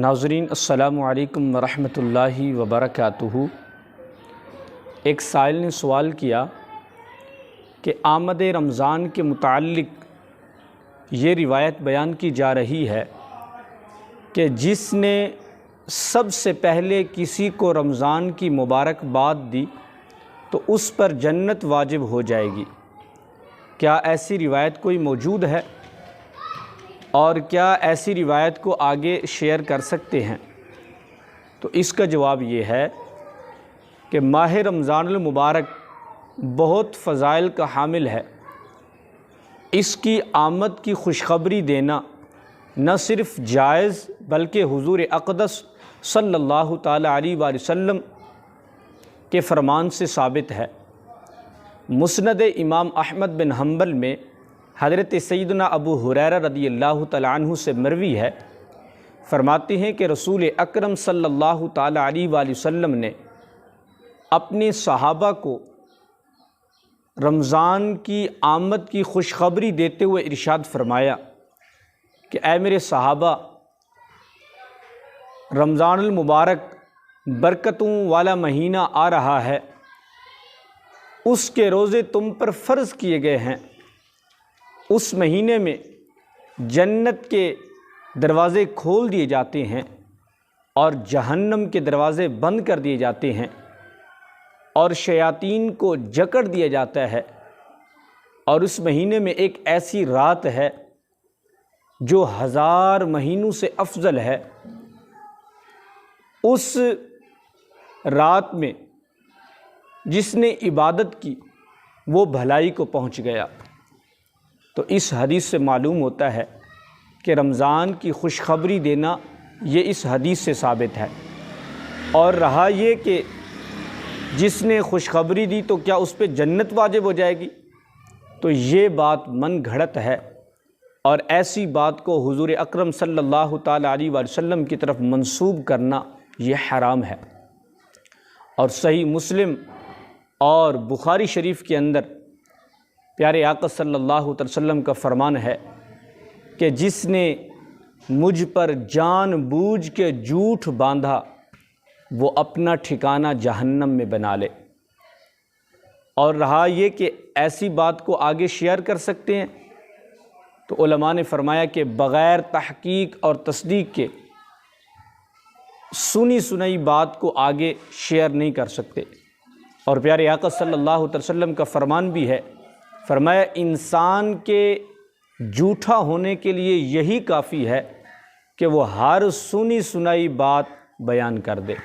ناظرین السلام علیکم ورحمۃ اللہ وبرکاتہ۔ ایک سائل نے سوال کیا کہ آمد رمضان کے متعلق یہ روایت بیان کی جا رہی ہے کہ جس نے سب سے پہلے کسی کو رمضان کی مبارکباد دی تو اس پر جنت واجب ہو جائے گی۔ کیا ایسی روایت کوئی موجود ہے اور کیا ایسی روایت کو آگے شیئر کر سکتے ہیں؟ تو اس کا جواب یہ ہے کہ ماہ رمضان المبارک بہت فضائل کا حامل ہے۔ اس کی آمد کی خوشخبری دینا نہ صرف جائز بلکہ حضور اقدس صلی اللہ تعالیٰ علیہ وآلہ وسلم کے فرمان سے ثابت ہے۔ مسند امام احمد بن حنبل میں حضرت سیدنا ابو ہریرہ رضی اللہ تعالیٰ عنہ سے مروی ہے، فرماتے ہیں کہ رسول اکرم صلی اللہ تعالیٰ علیہ وآلہ وسلم نے اپنے صحابہ کو رمضان کی آمد کی خوشخبری دیتے ہوئے ارشاد فرمایا کہ اے میرے صحابہ، رمضان المبارک برکتوں والا مہینہ آ رہا ہے، اس کے روزے تم پر فرض کیے گئے ہیں۔ اس مہینے میں جنت کے دروازے کھول دیے جاتے ہیں اور جہنم کے دروازے بند کر دیے جاتے ہیں اور شیاطین کو جکڑ دیا جاتا ہے، اور اس مہینے میں ایک ایسی رات ہے جو 1000 مہینوں سے افضل ہے۔ اس رات میں جس نے عبادت کی وہ بھلائی کو پہنچ گیا۔ تو اس حدیث سے معلوم ہوتا ہے کہ رمضان کی خوشخبری دینا یہ اس حدیث سے ثابت ہے۔ اور رہا یہ کہ جس نے خوشخبری دی تو کیا اس پہ جنت واجب ہو جائے گی، تو یہ بات من گھڑت ہے، اور ایسی بات کو حضور اکرم صلی اللہ تعالیٰ علیہ وآلہ وسلم کی طرف منسوب کرنا یہ حرام ہے۔ اور صحیح مسلم اور بخاری شریف کے اندر پیارے آقا صلی اللہ علیہ وسلم کا فرمان ہے کہ جس نے مجھ پر جان بوجھ کے جھوٹ باندھا وہ اپنا ٹھکانہ جہنم میں بنا لے۔ اور رہا یہ کہ ایسی بات کو آگے شیئر کر سکتے ہیں، تو علماء نے فرمایا کہ بغیر تحقیق اور تصدیق کے سنی سنائی بات کو آگے شیئر نہیں کر سکتے۔ اور پیارے آقا صلی اللہ علیہ وسلم کا فرمان بھی ہے، فرمایا انسان کے جھوٹا ہونے کے لیے یہی کافی ہے کہ وہ ہر سنی سنائی بات بیان کر دے۔